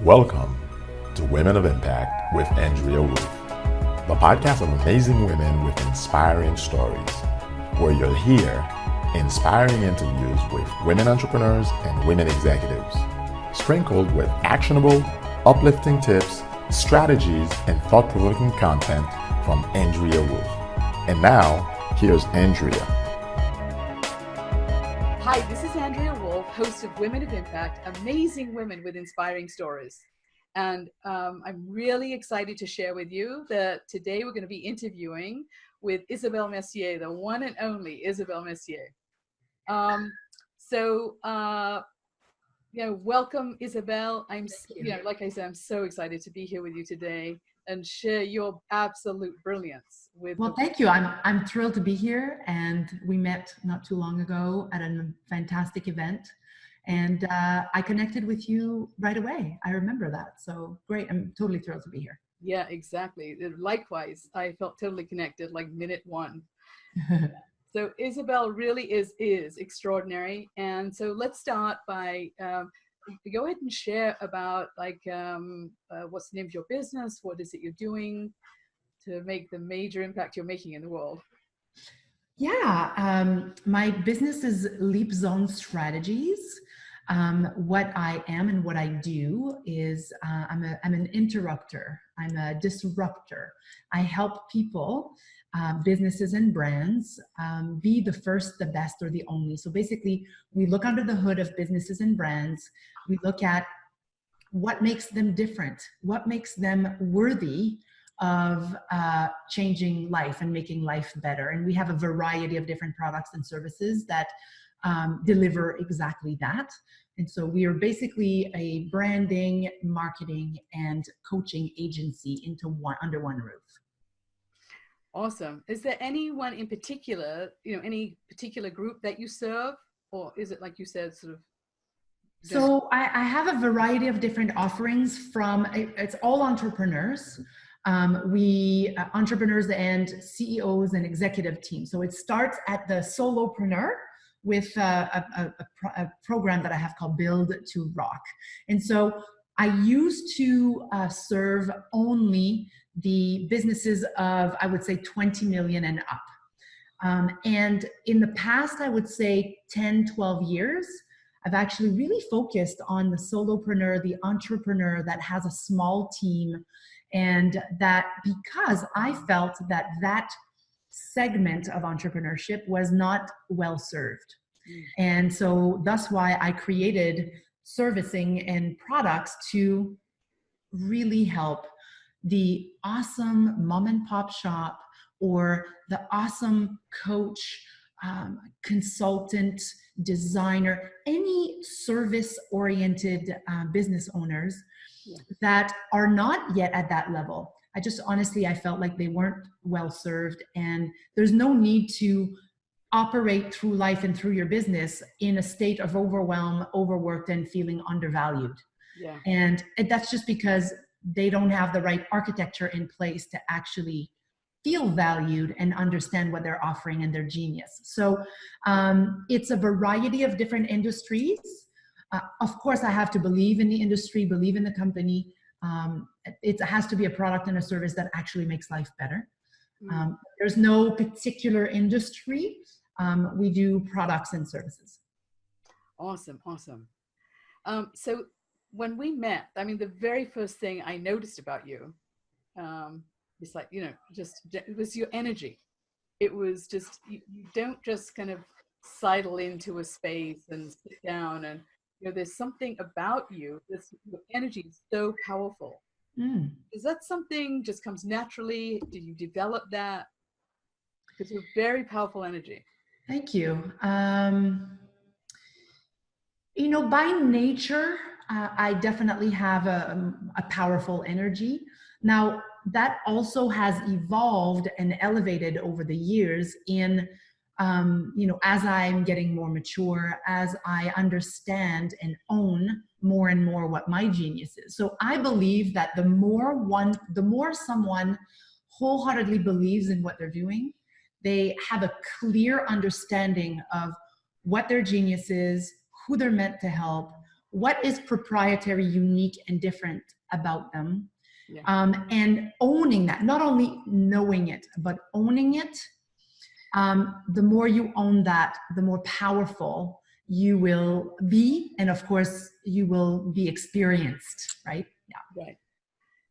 Welcome to Women of Impact with Andrea Woolf, the podcast of amazing women with inspiring stories, where you'll hear inspiring interviews with women entrepreneurs and women executives, sprinkled with actionable, uplifting tips, strategies, and thought-provoking content from Andrea Woolf. And now, here's Andrea. Hi, this is Andrea Woolf, host of Women of Impact, amazing women with inspiring stories. And I'm really excited to share with you that today we're going to be interviewing with Isabelle Messier, the one and only Isabelle Messier. Welcome, Isabelle. Like I said, I'm so excited to be here with you today and share your absolute brilliance with. Well, thank you. I'm thrilled to be here, and we met not too long ago at a fantastic event, and I connected with you right away. I remember that. So great. I'm totally thrilled to be here. Yeah, exactly. Likewise, I felt totally connected like minute one. So Isabelle really is extraordinary. And so let's start by go ahead and share about what's the name of your business? What is it you're doing to make the major impact you're making in the world? Yeah, my business is Leap Zone Strategies. What I am and what I do is I'm an interrupter. I'm a disruptor. I help people, businesses and brands, be the first, the best, or the only. So basically, we look under the hood of businesses and brands. We look at what makes them different, what makes them worthy of changing life and making life better. And we have a variety of different products and services that deliver exactly that. And so we are basically a branding, marketing, and coaching agency under one roof. Awesome. Is there anyone in particular, any particular group that you serve, or is it like you said, sort of? So I have a variety of different offerings it's all entrepreneurs. Entrepreneurs and CEOs and executive teams. So it starts at the solopreneur with a program that I have called Build to Rock. And so I used to serve only the businesses of, I would say, 20 million and up. And in the past, I would say 10, 12 years, I've actually really focused on the solopreneur, the entrepreneur that has a small team. And that because I felt that segment of entrepreneurship was not well served. And so that's why I created servicing and products to really help the awesome mom and pop shop or the awesome coach, consultant, designer, any service-oriented business owners that are not yet at that level. I felt like they weren't well served, and there's no need to operate through life and through your business in a state of overwhelm, overworked, and feeling undervalued. Yeah. And that's just because they don't have the right architecture in place to actually feel valued and understand what they're offering and their genius. So it's a variety of different industries. Of course, I have to believe in the industry, believe in the company. It has to be a product and a service that actually makes life better. There's no particular industry. We do products and services. Awesome. So when we met, the very first thing I noticed about you, it's like, it was your energy. It was just, you don't just kind of sidle into a space and sit down and, there's something about you, your energy is so powerful. Is that something just comes naturally? Did you develop that? Because you're very powerful energy. Thank you. By nature, I definitely have a powerful energy. Now, that also has evolved and elevated over the years in as I'm getting more mature, as I understand and own more and more what my genius is. So I believe that the more someone wholeheartedly believes in what they're doing, they have a clear understanding of what their genius is, who they're meant to help, what is proprietary, unique, and different about them. Yeah. And owning that, not only knowing it, but owning it. The more you own that, the more powerful you will be. And of course, you will be experienced, right? Yeah. Right.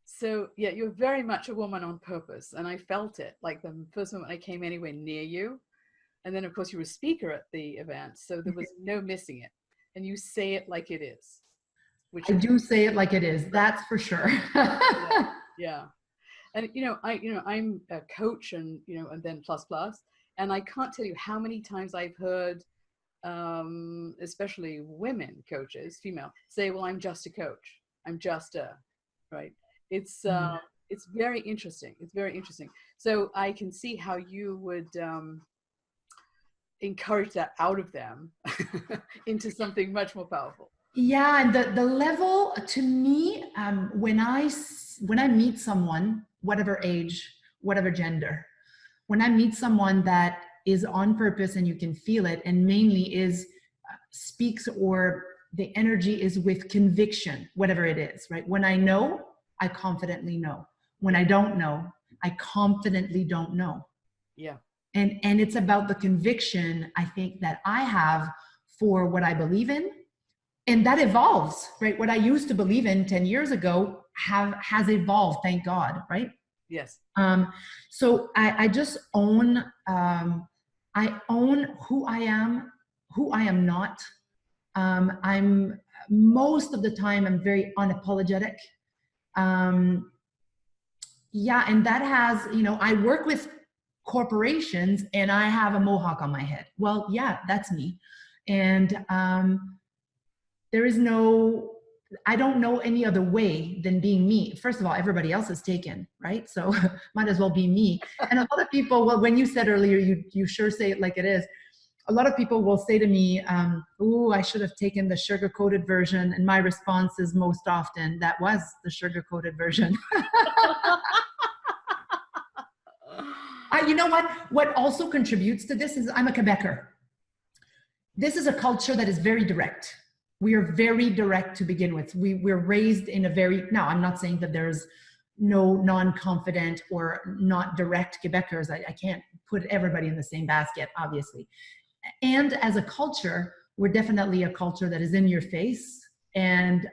So yeah, you're very much a woman on purpose. And I felt it like the first moment I came anywhere near you. And then of course you were a speaker at the event. So there was no missing it. And you say it like it is. I do say it like it is. That's for sure. Yeah. Yeah. And I'm a coach and and then plus, and I can't tell you how many times I've heard especially women coaches, female, say, well, I'm just a coach. I'm just a, right. It's very interesting. It's very interesting. So I can see how you would encourage that out of them into something much more powerful. Yeah, and the level, to me, when I meet someone, whatever age, whatever gender, when I meet someone that is on purpose and you can feel it, and mainly is speaks, or the energy is with conviction, whatever it is, right? When I know, I confidently know. When I don't know, I confidently don't know. Yeah. And it's about the conviction, I think, that I have for what I believe in. And that evolves, right? What I used to believe in 10 years ago has evolved, thank God, right? Yes. So I just own, I own who I am, who I am not. I'm most of the time, I'm very unapologetic. Yeah, and that has, I work with corporations and I have a mohawk on my head. Well, yeah, that's me. And there is no, I don't know any other way than being me. First of all, everybody else is taken, right? So might as well be me. And a lot of people, well, when you said earlier, you sure say it like it is. A lot of people will say to me, "Ooh, I should have taken the sugar-coated version." And my response is most often, that was the sugar-coated version. You know what? What also contributes to this is I'm a Quebecer. This is a culture that is very direct. We are very direct to begin with. We're raised in a very, now I'm not saying that there's no non-confident or not direct Quebecers. I can't put everybody in the same basket, obviously. And as a culture, we're definitely a culture that is in your face and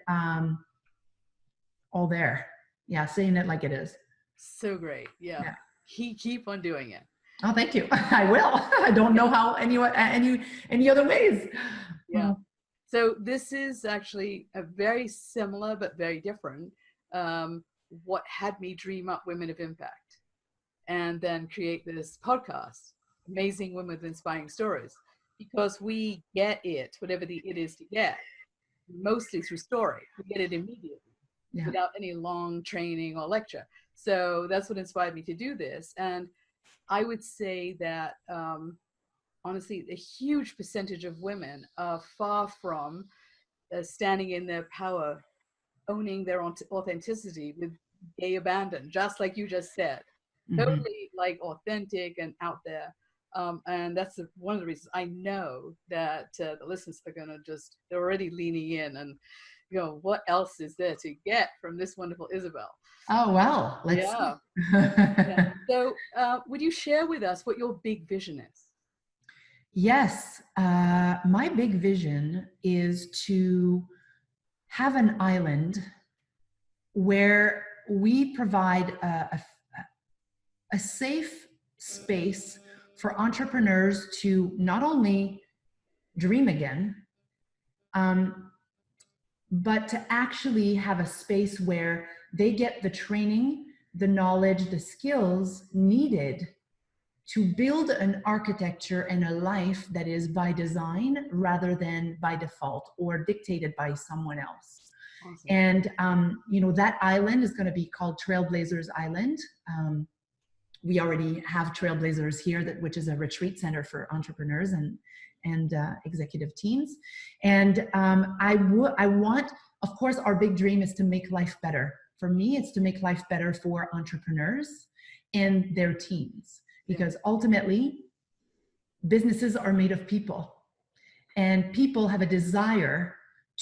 all there. Yeah, saying it like it is. So great. Yeah. Keep on doing it. Oh, thank you. I will. I don't know how any other ways. Yeah. So this is actually a very similar but very different. What had me dream up Women of Impact, and then create this podcast, Amazing Women with Inspiring Stories, because we get it, whatever the it is to get, mostly through story. We get it immediately without any long training or lecture. So that's what inspired me to do this. And I would say that honestly, a huge percentage of women are far from standing in their power, owning their authenticity with gay abandon, just like you just said. Mm-hmm. Totally like authentic and out there. And that's one of the reasons I know that the listeners are going to they're already leaning in and what else is there to get from this wonderful Isabel? Oh, well, let's yeah. So would you share with us what your big vision is? Yes. My big vision is to have an island where we provide a safe space for entrepreneurs to not only dream again, but to actually have a space where they get the training, the knowledge, the skills needed to build an architecture and a life that is by design rather than by default or dictated by someone else. Awesome. And, that island is going to be called Trailblazers Island. We already have Trailblazers here, which is a retreat center for entrepreneurs and executive teams. And I want, of course, our big dream is to make life better. For me, it's to make life better for entrepreneurs and their teams, because ultimately businesses are made of people, and people have a desire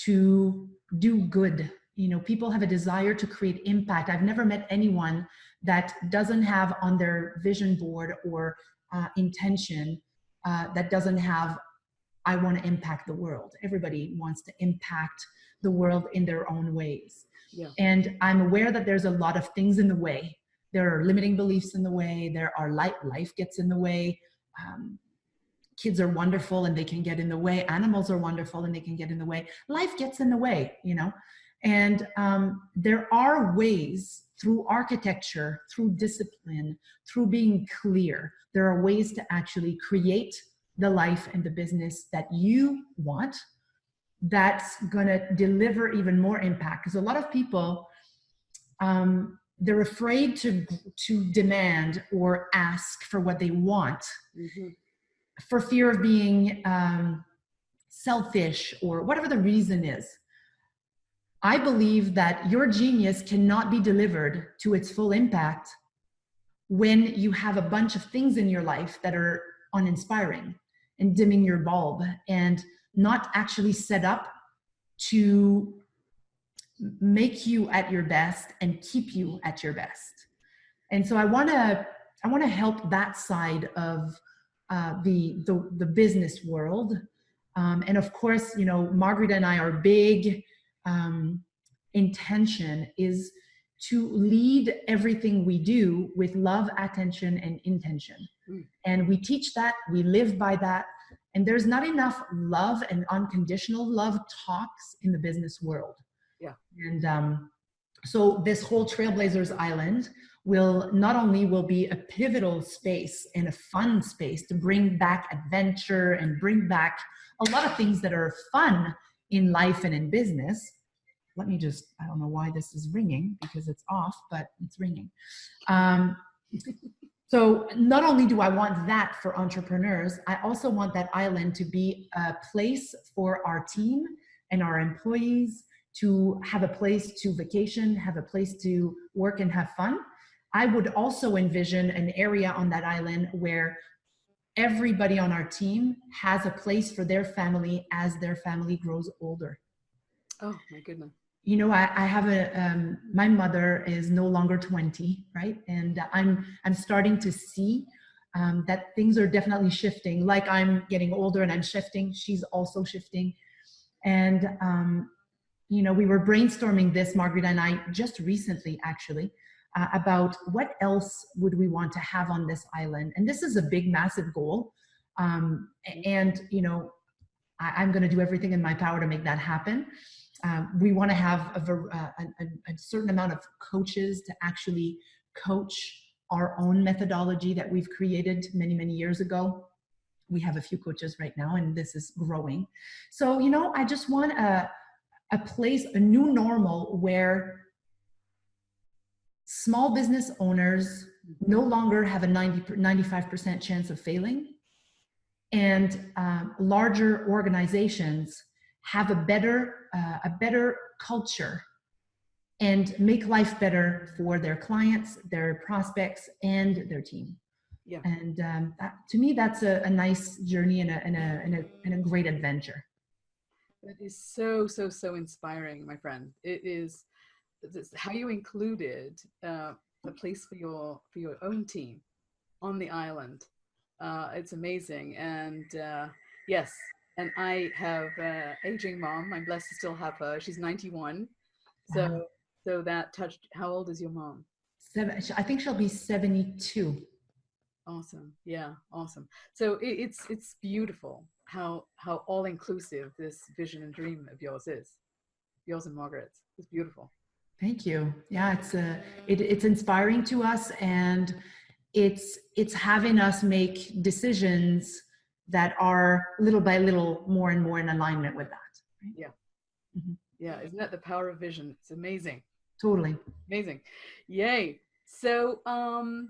to do good. You know, people have a desire to create impact. I've never met anyone that doesn't have on their vision board or intention that doesn't have, I want to impact the world. Everybody wants to impact the world in their own ways. Yeah. And I'm aware that there's a lot of things in the way. There are limiting beliefs in the way. There are life gets in the way. Kids are wonderful and they can get in the way. Animals are wonderful and they can get in the way. Life gets in the way, you know. And there are ways through architecture, through discipline, through being clear. There are ways to actually create the life and the business that you want that's going to deliver even more impact. Because a lot of people, they're afraid to demand or ask for what they want for fear of being selfish or whatever the reason is. I believe that your genius cannot be delivered to its full impact when you have a bunch of things in your life that are uninspiring and dimming your bulb and not actually set up to make you at your best and keep you at your best. And so I want to help that side of the business world. And of course, you know, Margaret and I are big intention is to lead everything we do with love, attention, and intention. And we teach that, we live by that. And there's not enough love and unconditional love talks in the business world. Yeah. And so this whole Trailblazers Island will not only will be a pivotal space and a fun space to bring back adventure and bring back a lot of things that are fun in life and in business. Let me just, I don't know why this is ringing because it's off, but it's ringing. So not only do I want that for entrepreneurs, I also want that island to be a place for our team and our employees to have a place to vacation, have a place to work and have fun. I would also envision an area on that island where everybody on our team has a place for their family as their family grows older. Oh my goodness. You know, I have my mother is no longer 20, right? And I'm starting to see that things are definitely shifting. Like I'm getting older and I'm shifting. She's also shifting. And, you know, we were brainstorming this, Margaret and I, just recently, actually, about what else would we want to have on this island. And this is a big, massive goal. And, you know, I'm going to do everything in my power to make that happen. We want to have a certain amount of coaches to actually coach our own methodology that we've created many, many years ago. We have a few coaches right now, and this is growing. So, you know, I just want a place, a new normal where small business owners no longer have a 95% chance of failing, and larger organizations have a better culture and make life better for their clients, their prospects, and their team. Yeah. And to me, that's a nice journey and a great adventure. That is so inspiring, my friend. It is how you included a place for your own team on the island. It's amazing. And yes, and I have an aging mom. I'm blessed to still have her. She's 91. Wow. So that touched. How old is your mom? I think she'll be 72. Awesome. Yeah, awesome. So it's beautiful how all inclusive this vision and dream of yours is. Yours and Margaret's. It's beautiful. Thank you. Yeah, it's inspiring to us, and it's having us make decisions that are little by little more and more in alignment with that. Right? Yeah. Mm-hmm. Yeah. Isn't that the power of vision? It's amazing. Totally. Amazing. Yay. So, my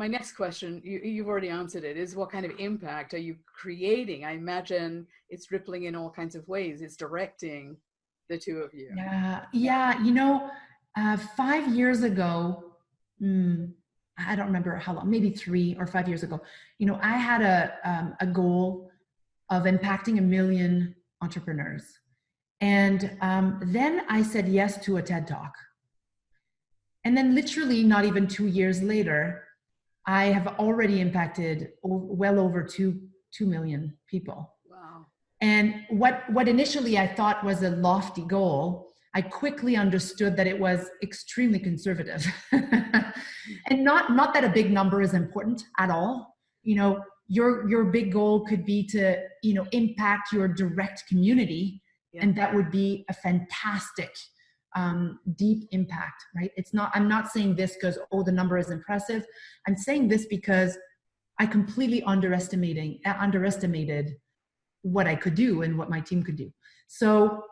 next question, you've already answered it, is what kind of impact are you creating? I imagine it's rippling in all kinds of ways. It's directing the two of you. Yeah. You know, 5 years ago, I don't remember how long, maybe 3 or 5 years ago, you know, I had a goal of impacting 1 million entrepreneurs. And then I said yes to a TED Talk. And then literally not even 2 years later, I have already impacted well over 2 million people. Wow. And what initially I thought was a lofty goal, I quickly understood that it was extremely conservative. And not that a big number is important at all. You know, your big goal could be to, you know, impact your direct community. Yeah. And that would be a fantastic, deep impact, right? I'm not saying this because, oh, the number is impressive. I'm saying this because I completely underestimated what I could do and what my team could do. So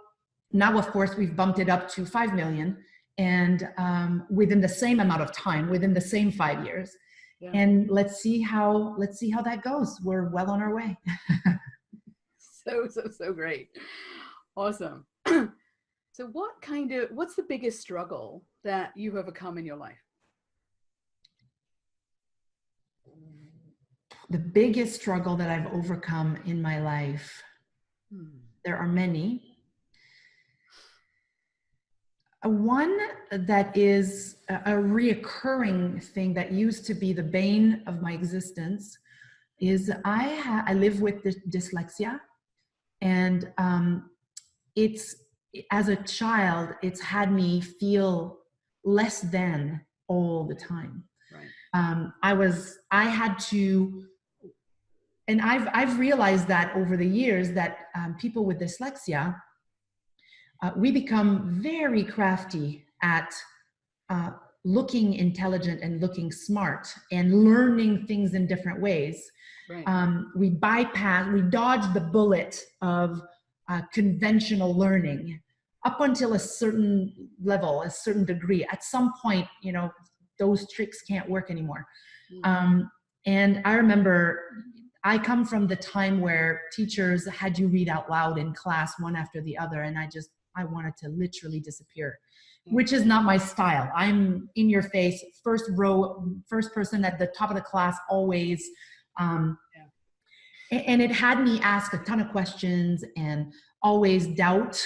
now, of course, we've bumped it up to 5 million, and within the same amount of time, within the same 5 years. Yeah. And let's see how that goes. We're well on our way. So great. Awesome. So what's the biggest struggle that you've overcome in your life? The biggest struggle that I've overcome in my life, there are many. One that is a reoccurring thing that used to be the bane of my existence is I live with dyslexia, and as a child, it's had me feel less than all the time. Right. And I've realized that over the years that people with dyslexia, we become very crafty at looking intelligent and looking smart and learning things in different ways. Right. We dodge the bullet of conventional learning up until a certain level, a certain degree. At some point, you know, those tricks can't work anymore. Mm-hmm. And I remember I come from the time where teachers had you read out loud in class one after the other, and I wanted to literally disappear, which is not my style. I'm in your face, first row, first person at the top of the class, always. And it had me ask a ton of questions and always doubt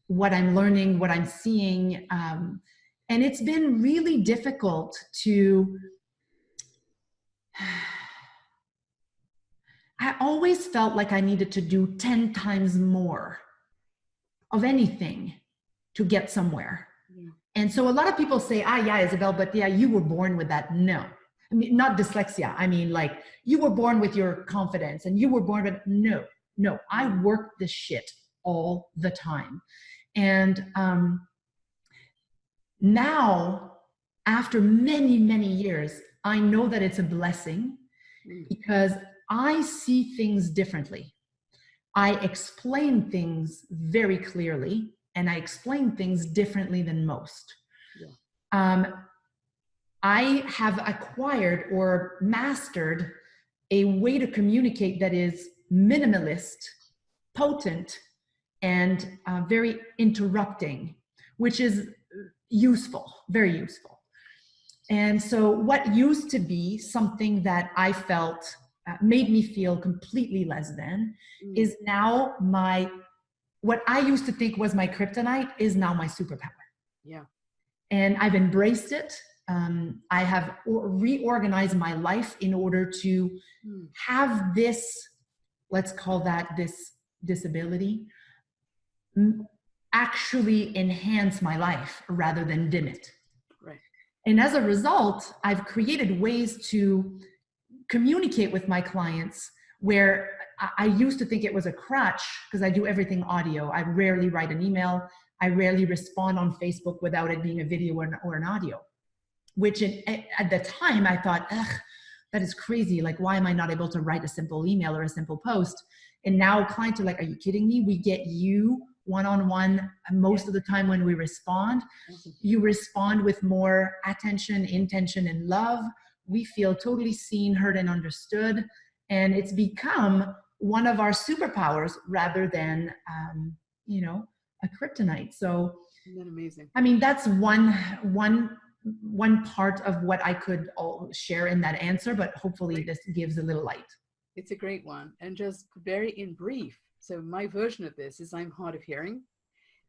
what I'm learning, what I'm seeing. And it's been really difficult to... I always felt like I needed to do 10 times more of anything to get somewhere. Yeah. And so a lot of people say, yeah, Isabel, but yeah, you were born with that. No, I mean, not dyslexia. I mean, like, you were born with your confidence and you were born with, no, I worked this shit all the time. And now, after many, many years, I know that it's a blessing because I see things differently. I explain things very clearly, and I explain things differently than most. Yeah. I have acquired or mastered a way to communicate that is minimalist, potent, and very interrupting, which is useful, very useful. And so what used to be something that I felt made me feel completely less than is now what I used to think was my kryptonite is now my superpower. Yeah. And I've embraced it. I have reorganized my life in order to have this, let's call that this disability, actually enhance my life rather than dim it. Right. And as a result, I've created ways to communicate with my clients where I used to think it was a crutch because I do everything audio. I rarely write an email. I rarely respond on Facebook without it being a video or an audio, which at the time I thought, that is crazy. Like, why am I not able to write a simple email or a simple post? And now clients are like, are you kidding me? We get you one-on-one most of the time when we respond. You respond with more attention, intention, and love. We feel totally seen, heard, and understood. And it's become one of our superpowers rather than, a kryptonite. So, isn't that amazing? I mean, that's one part of what I could share in that answer, but hopefully this gives a little light. It's a great one. And just very in brief. So my version of this is I'm hard of hearing.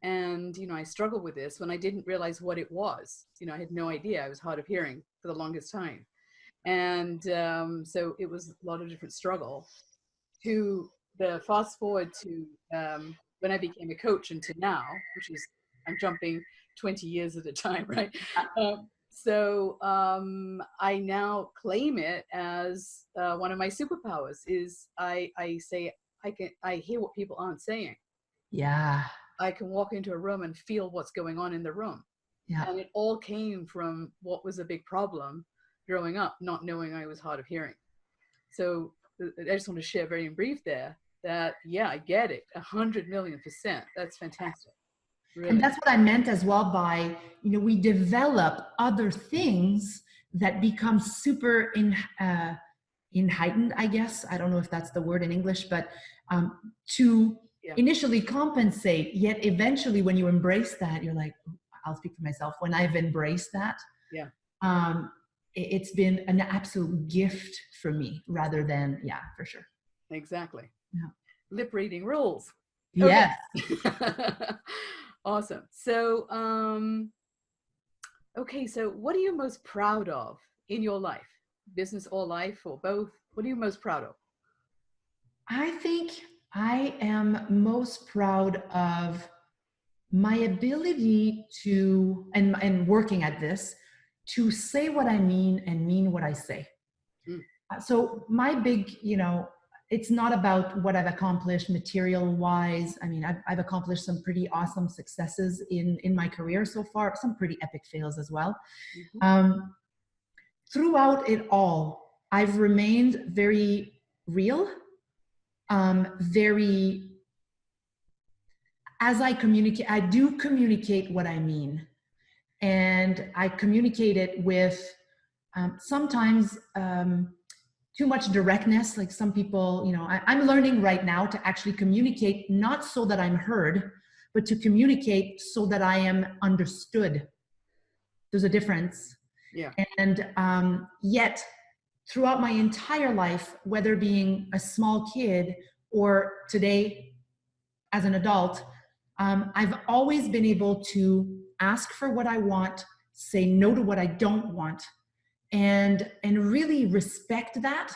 And, I struggled with this when I didn't realize what it was. I had no idea I was hard of hearing for the longest time. And so it was a lot of different struggle to the fast forward to when I became a coach and to now, which is, I'm jumping 20 years at a time, right? I now claim it as one of my superpowers is I say, I hear what people aren't saying. Yeah. I can walk into a room and feel what's going on in the room. Yeah. And it all came from what was a big problem growing up, not knowing I was hard of hearing. So I just want to share very in brief there that, yeah, I get it. 100,000,000%. That's fantastic. Really. And that's what I meant as well by, we develop other things that become super heightened, I guess. I don't know if that's the word in English, but to initially compensate, yet eventually when you embrace that, you're like, I'll speak for myself. When I've embraced that, it's been an absolute gift for me rather than, for sure. Exactly. Yeah. Lip reading rules. Okay. Yes. Awesome. So, okay. So what are you most proud of in your life? Business or life or both? What are you most proud of? I think I am most proud of my ability to, and working at this, to say what I mean and mean what I say. So my big, it's not about what I've accomplished material wise. I mean, I've accomplished some pretty awesome successes in my career so far, some pretty epic fails as well. Throughout it all, I've remained very real, as I communicate, I do communicate what I mean. And I communicate it with sometimes too much directness. Like some people, I'm learning right now to actually communicate, not so that I'm heard, but to communicate so that I am understood. There's a difference. Yeah. And yet, throughout my entire life, whether being a small kid or today as an adult, I've always been able to ask for what I want, say no to what I don't want, and really respect that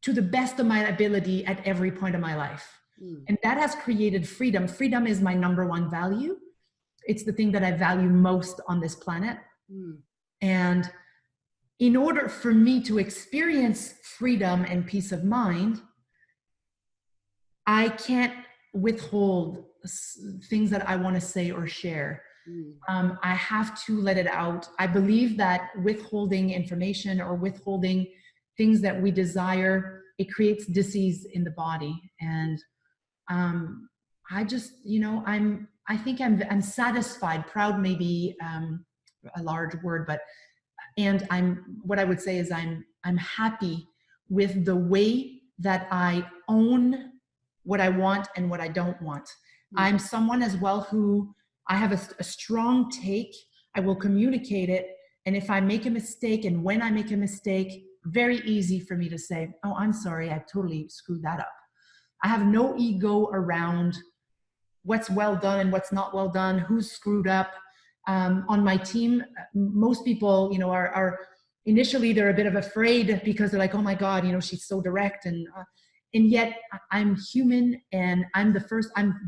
to the best of my ability at every point of my life. And that has created freedom. Freedom is my number one value. It's the thing that I value most on this planet. And in order for me to experience freedom and peace of mind, I can't withhold things that I want to say or share. I have to let it out. I believe that withholding information or withholding things that we desire, it creates disease in the body. And I just, I think I'm satisfied. Proud may be a large word, but, and what I would say is I'm happy with the way that I own what I want and what I don't want. I'm someone as well who I have a strong take. I will communicate it. And if I make a mistake, and when I make a mistake, very easy for me to say, oh, I'm sorry, I totally screwed that up. I have no ego around what's well done and what's not well done, who's screwed up. On my team, most people, are initially they're a bit of afraid because they're like, oh my God, she's so direct. And yet I'm human and I'm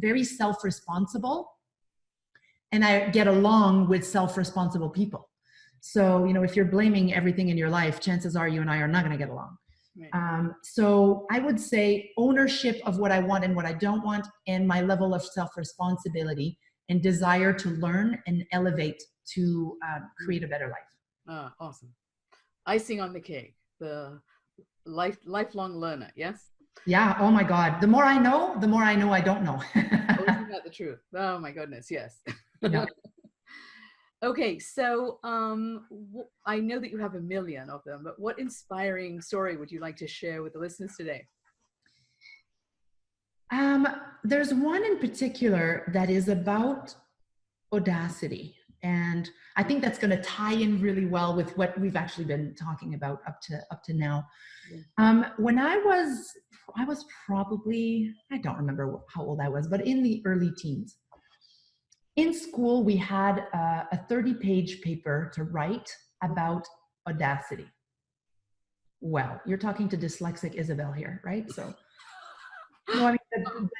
very self-responsible. And I get along with self-responsible people. So, if you're blaming everything in your life, chances are you and I are not going to get along. Right. So I would say ownership of what I want and what I don't want, and my level of self-responsibility and desire to learn and elevate to create a better life. Awesome. Icing on the cake, the lifelong learner, yes? Yeah. Oh my God. The more I know I don't know. Oh, isn't that the truth? Oh my goodness. Yes. Yeah. Okay. So I know that you have a million of them, but what inspiring story would you like to share with the listeners today? There's one in particular that is about audacity. And I think that's going to tie in really well with what we've actually been talking about up to now. When I was probably, I don't remember how old I was, but in the early teens. In school, we had a 30-page paper to write about audacity. Well, you're talking to dyslexic Isabel here, right? So, no, I mean,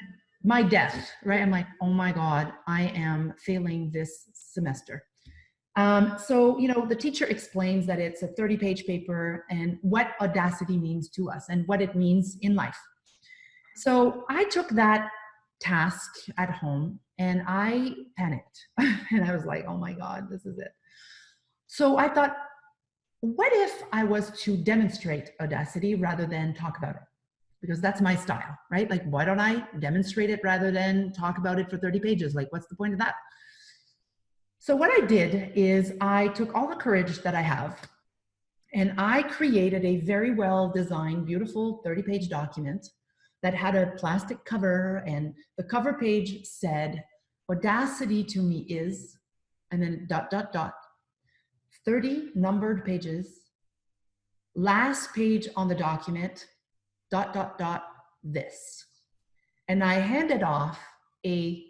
my death, right? I'm like, oh my God, I am failing this semester. So, the teacher explains that it's a 30-page paper and what audacity means to us and what it means in life. So I took that task at home and I panicked and I was like, oh my God, this is it. So I thought, what if I was to demonstrate audacity rather than talk about it? Because that's my style, right? Like, why don't I demonstrate it rather than talk about it for 30 pages? Like, what's the point of that? So what I did is I took all the courage that I have and I created a very well designed, beautiful 30-page document that had a plastic cover, and the cover page said, audacity to me is, and then ... 30 numbered pages, last page on the document, ... this. And I handed off a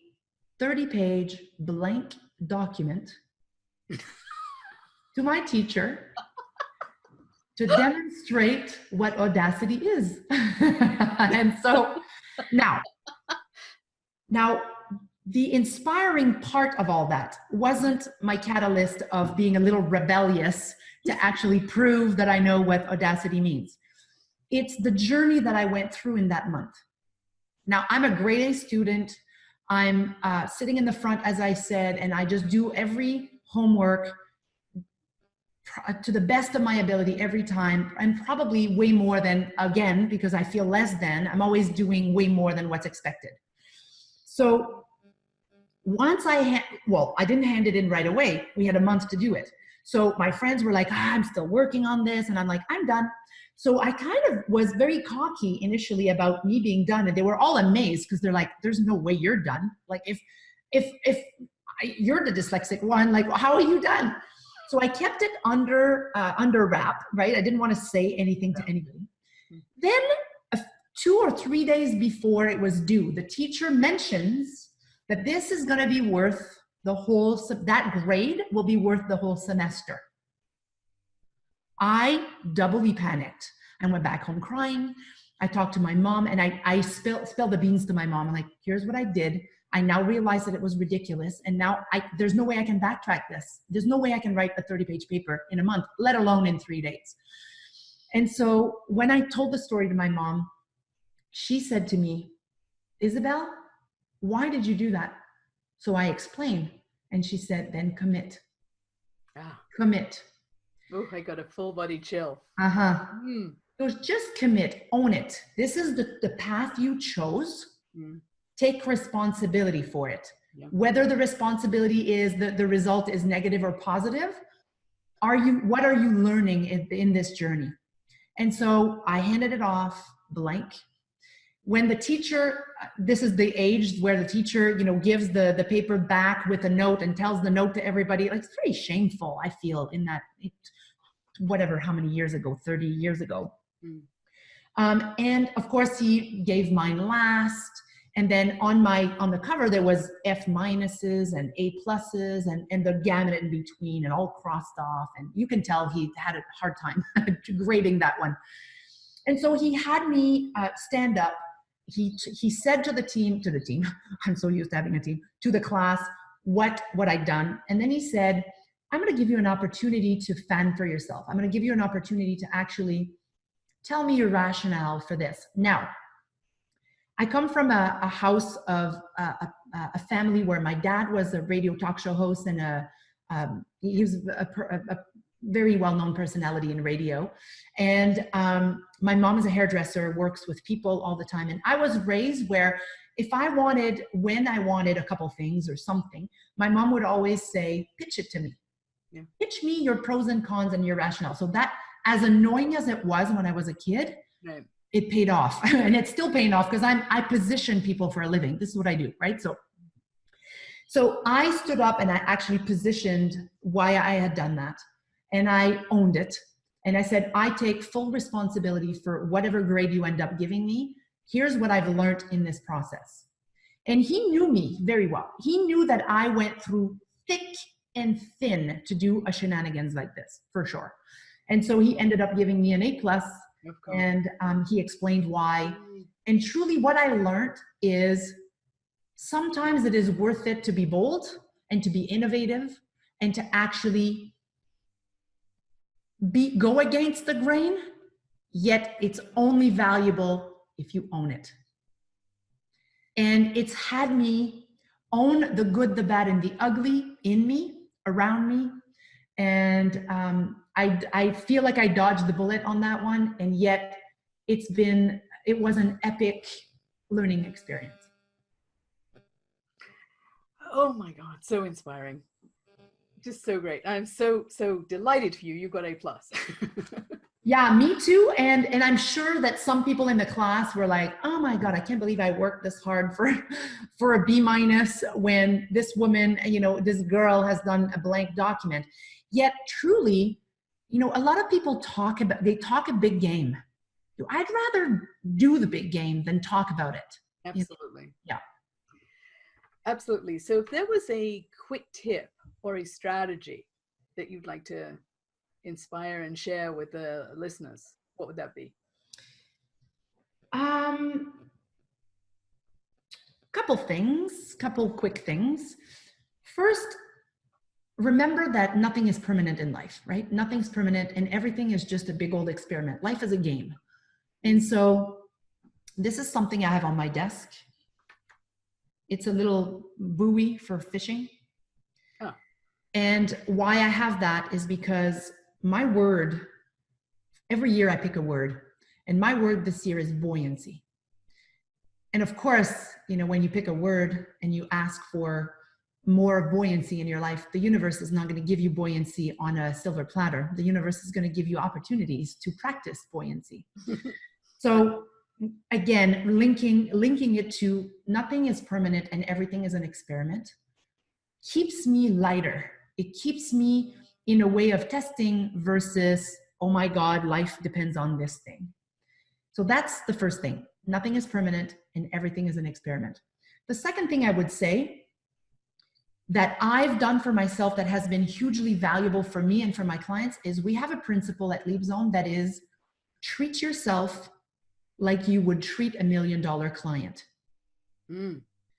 30-page blank document to my teacher to demonstrate what audacity is. And so now, the inspiring part of all that wasn't my catalyst of being a little rebellious to actually prove that I know what audacity means. It's the journey that I went through in that month. Now, I'm a grade A student. I'm sitting in the front, as I said, and I just do every homework to the best of my ability every time, and probably way more than, again, because I feel less than, I'm always doing way more than what's expected. So once I didn't hand it in right away. We had a month to do it. So my friends were like, I'm still working on this. And I'm like, I'm done. So I kind of was very cocky initially about me being done. And they were all amazed because they're like, there's no way you're done. Like if you're the dyslexic one, like, how are you done? So I kept it under wrap, right? I didn't want to say anything to anybody. Then 2 or 3 days before it was due, the teacher mentions that this is going to be worth the whole, that grade will be worth the whole semester. I doubly panicked. I went back home crying. I talked to my mom and I spilled the beans to my mom. I'm like, here's what I did. I now realize that it was ridiculous. And now there's no way I can backtrack this. There's no way I can write a 30-page paper in a month, let alone in 3 days. And so when I told the story to my mom, she said to me, Isabel, why did you do that? So I explained, and she said, then commit. Commit. Oh, I got a full body chill. So just commit, own it. This is the path you chose. Take responsibility for it. Yeah. Whether the responsibility is the result is negative or positive, what are you learning in this journey? And so I handed it off blank. When the teacher, this is the age where the teacher, gives the paper back with a note and tells the note to everybody. Like, it's very shameful, I feel, in that, whatever, how many years ago, 30 years ago. And of course he gave mine last. And then on the cover, there was F minuses and A pluses and the gamut in between and all crossed off. And you can tell he had a hard time grading that one. And so he had me stand up. He said to the team, I'm so used to having a team, to the class, what I'd done. And then he said, I'm going to give you an opportunity to fend for yourself. I'm going to give you an opportunity to actually tell me your rationale for this. Now, I come from a house of a family where my dad was a radio talk show host and he was a very well-known personality in radio. And my mom is a hairdresser, works with people all the time. And I was raised where when I wanted a couple things or something, my mom would always say, pitch it to me. Yeah. Pitch me your pros and cons and your rationale. So that, as annoying as it was when I was a kid, right, it paid off. And it's still paying off because I position people for a living. This is what I do, right? So I stood up and I actually positioned why I had done that. And I owned it. And I said, I take full responsibility for whatever grade you end up giving me. Here's what I've learned in this process. And he knew me very well. He knew that I went through thick and thin to do a shenanigans like this, for sure. And so he ended up giving me an A+, and he explained why. And truly what I learned is sometimes it is worth it to be bold and to be innovative and to actually go against the grain, yet it's only valuable if you own it. And it's had me own the good, the bad, and the ugly in me, around me. And I feel like I dodged the bullet on that one. And yet it was an epic learning experience. Oh my God, so inspiring. Just so great. I'm so delighted for you. You got A+. Yeah, me too. And I'm sure that some people in the class were like, oh my God, I can't believe I worked this hard for a B- when this woman, this girl has done a blank document. Yet truly, a lot of people talk a big game. I'd rather do the big game than talk about it. Absolutely. Yeah. Absolutely. So if there was a quick tip or a strategy that you'd like to inspire and share with the listeners, what would that be? Couple quick things. First, remember that nothing is permanent in life, right? Nothing's permanent and everything is just a big old experiment. Life is a game. And so this is something I have on my desk. It's a little buoy for fishing. Oh. And why I have that is because my word, every year I pick a word, and my word this year is buoyancy. And of course, when you pick a word and you ask for more buoyancy in your life, the universe is not going to give you buoyancy on a silver platter. The universe is going to give you opportunities to practice buoyancy. So again, linking it to nothing is permanent and everything is an experiment keeps me lighter. It keeps me in a way of testing versus, oh my God, life depends on this thing. So that's the first thing. Nothing is permanent and everything is an experiment. The second thing I would say that I've done for myself that has been hugely valuable for me and for my clients is we have a principle at Leap Zone that is treat yourself like you would treat $1 million client.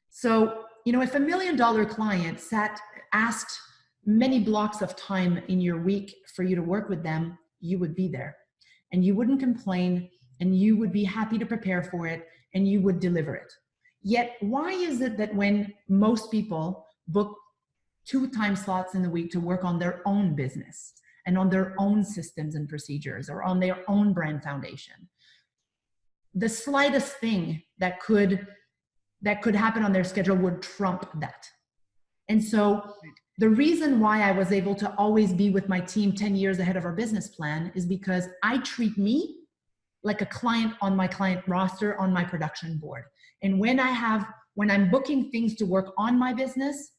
So, if $1 million client asked many blocks of time in your week for you to work with them, you would be there and you wouldn't complain and you would be happy to prepare for it and you would deliver it. Yet, why is it that when most people book 2 time slots in the week to work on their own business and on their own systems and procedures or on their own brand foundation, the slightest thing that could happen on their schedule would trump that? And so the reason why I was able to always be with my team 10 years ahead of our business plan is because I treat me like a client on my client roster on my production board. And when I'm booking things to work on my business,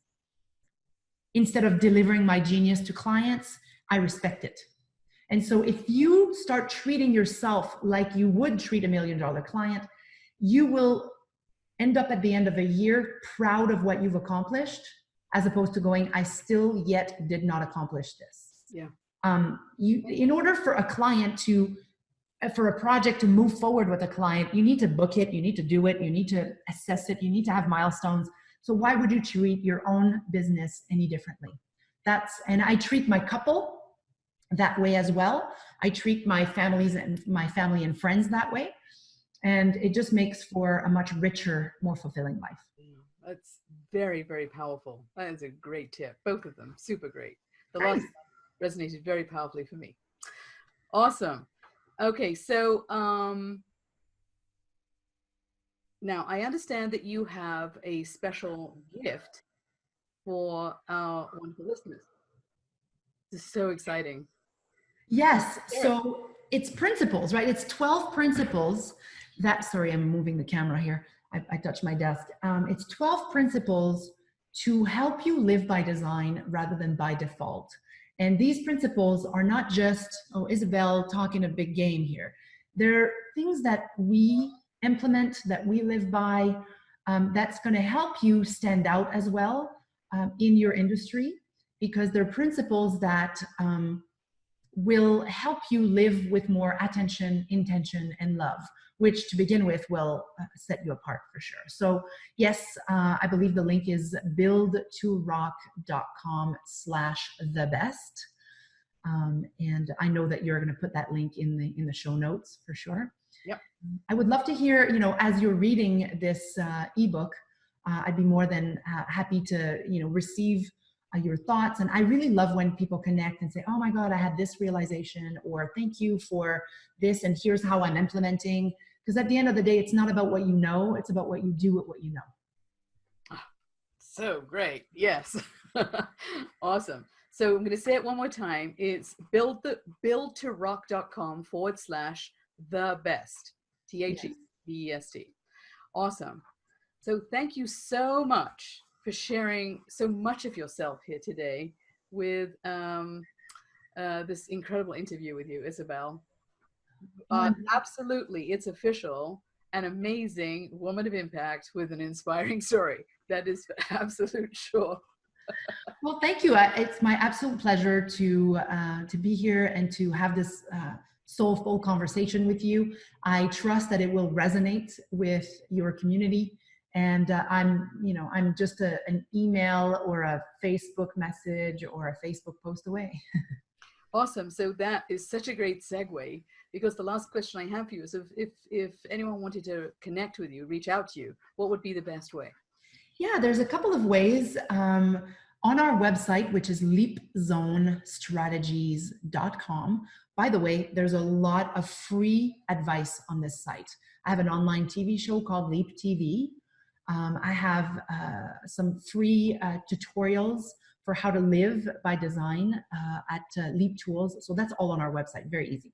instead of delivering my genius to clients, I respect it. And so if you start treating yourself like you would treat $1 million client, you will end up at the end of a year proud of what you've accomplished, as opposed to going, I still yet did not accomplish this. Yeah. In order for for a project to move forward with a client, you need to book it, you need to do it, you need to assess it, you need to have milestones. So why would you treat your own business any differently? And I treat my couple that way as well. I treat my family and friends that way. And it just makes for a much richer, more fulfilling life. That's very, very powerful. That is a great tip. Both of them, super great. The last resonated very powerfully for me. Awesome. Okay, so now I understand that you have a special gift for our wonderful listeners. This is so exciting. Yes, so it's principles, right? It's 12 principles sorry, I'm moving the camera here. I touched my desk. It's 12 principles to help you live by design rather than by default. And these principles are not just, oh, Isabel talking a big game here. They're things that we implement, that we live by, that's going to help you stand out as well in your industry, because they're principles that will help you live with more attention, intention, and love, which to begin with will set you apart for sure. So yes, I believe the link is buildtorock.com/thebest. And I know that you're going to put that link in the show notes for sure. Yep. I would love to hear, as you're reading this ebook, I'd be more than happy to, receive your thoughts. And I really love when people connect and say, oh my God, I had this realization, or thank you for this, and here's how I'm implementing. Because at the end of the day, it's not about what you know, it's about what you do with what you know. So great. Yes. Awesome. So I'm going to say it one more time. It's buildtorock.com/thebest. THEBEST. Awesome. So thank you so much for sharing so much of yourself here today with this incredible interview with you, Isabel. Absolutely, it's official. An amazing woman of impact with an inspiring story. That is for absolute sure. Well, thank you. It's my absolute pleasure to be here and to have this soulful conversation with you. I trust that it will resonate with your community. And I'm just an email or a Facebook message or a Facebook post away. Awesome. So that is such a great segue, because the last question I have for you is if anyone wanted to connect with you, reach out to you, what would be the best way? Yeah, there's a couple of ways. On our website, which is leapzonestrategies.com. By the way, there's a lot of free advice on this site. I have an online TV show called Leap TV. I have some free tutorials for how to live by design at Leap Tools. So that's all on our website, very easy.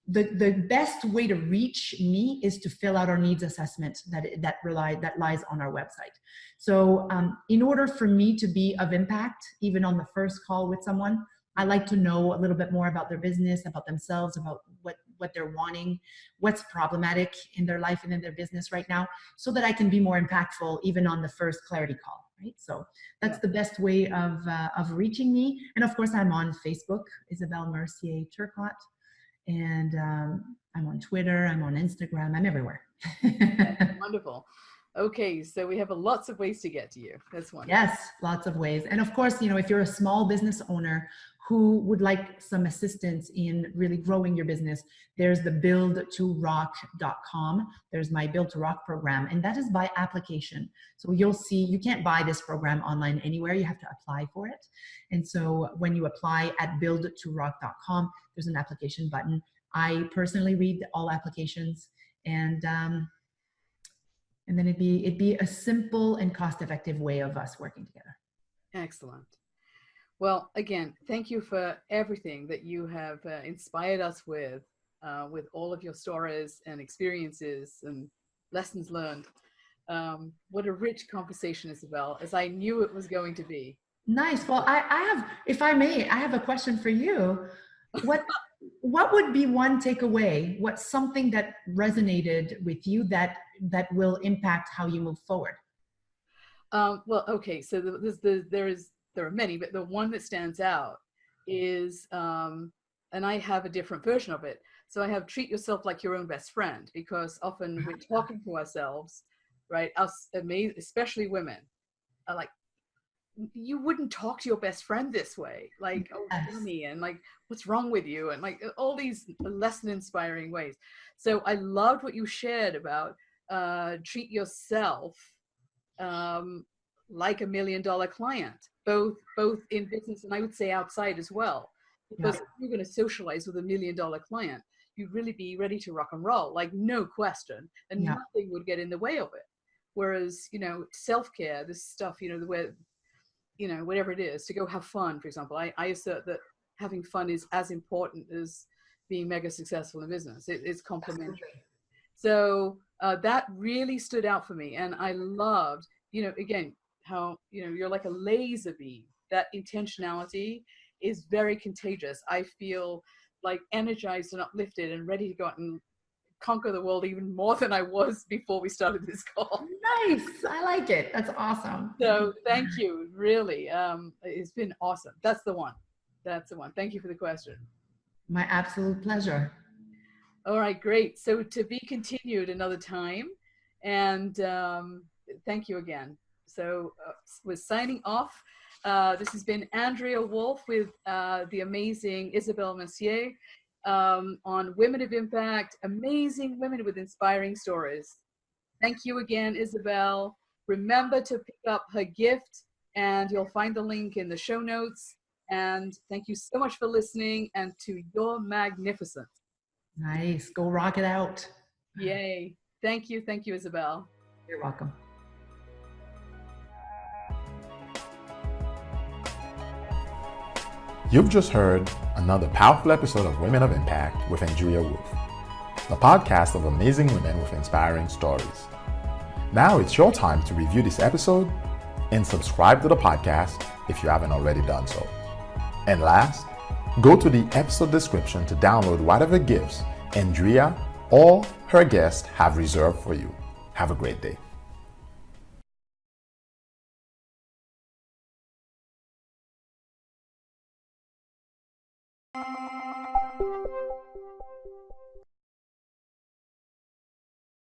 The best way to reach me is to fill out our needs assessment that lies on our website. So in order for me to be of impact, even on the first call with someone, I like to know a little bit more about their business, about themselves, about what they're wanting, what's problematic in their life and in their business right now, so that I can be more impactful even on the first clarity call, right? So that's the best way of reaching me. And of course, I'm on Facebook, Isabelle Mercier Turcotte, and I'm on Twitter, I'm on Instagram, I'm everywhere. Wonderful. Okay, so we have lots of ways to get to you. That's wonderful. Yes, lots of ways. And of course, if you're a small business owner who would like some assistance in really growing your business, there's the buildtorock.com. There's my Build to Rock program, and that is by application. So you'll see, you can't buy this program online anywhere. You have to apply for it. And so when you apply at buildtorock.com, there's an application button. I personally read all applications, and then it'd be a simple and cost-effective way of us working together. Excellent. Well, again, thank you for everything that you have inspired us with all of your stories and experiences and lessons learned. What a rich conversation, Isabel, as I knew it was going to be. Nice. Well, I have, if I may, I have a question for you. What would be one takeaway? What's something that resonated with you that will impact how you move forward? Well, okay. So there are many, but the one that stands out is, and I have a different version of it. So I have treat yourself like your own best friend, because often we're talking to ourselves, right? Us, especially women, are like, you wouldn't talk to your best friend this way, like, oh, me, and like, what's wrong with you, and like all these less than inspiring ways. So I loved what you shared about treat yourself like $1 million client, both in business and I would say outside as well. Because if you're going to socialize with $1 million client, you'd really be ready to rock and roll, like no question, and nothing would get in the way of it. Whereas, self-care, this stuff, whatever it is, to go have fun, for example, I assert that having fun is as important as being mega successful in business. It's complementary. So that really stood out for me. And I loved, again, how, you know, you're like a laser beam. That intentionality is very contagious. I feel like energized and uplifted and ready to go out and conquer the world even more than I was before we started this call. Nice. I like it. That's awesome. So thank you, really. It's been awesome. That's the one. That's the one. Thank you for the question. My absolute pleasure. All right, great. So to be continued another time. And thank you again. So we're signing off. This has been Andrea Woolf with the amazing Isabelle Messier on Women of Impact, amazing women with inspiring stories. Thank you again, Isabelle. Remember to pick up her gift, and you'll find the link in the show notes. And thank you so much for listening, and to your magnificence. Nice. Go rock it out. Yay. Thank you. Thank you, Isabelle. You're welcome. You've just heard another powerful episode of Women of Impact with Andrea Woolf, the podcast of amazing women with inspiring stories. Now it's your time to review this episode and subscribe to the podcast if you haven't already done so. And last, go to the episode description to download whatever gifts Andrea or her guest have reserved for you. Have a great day.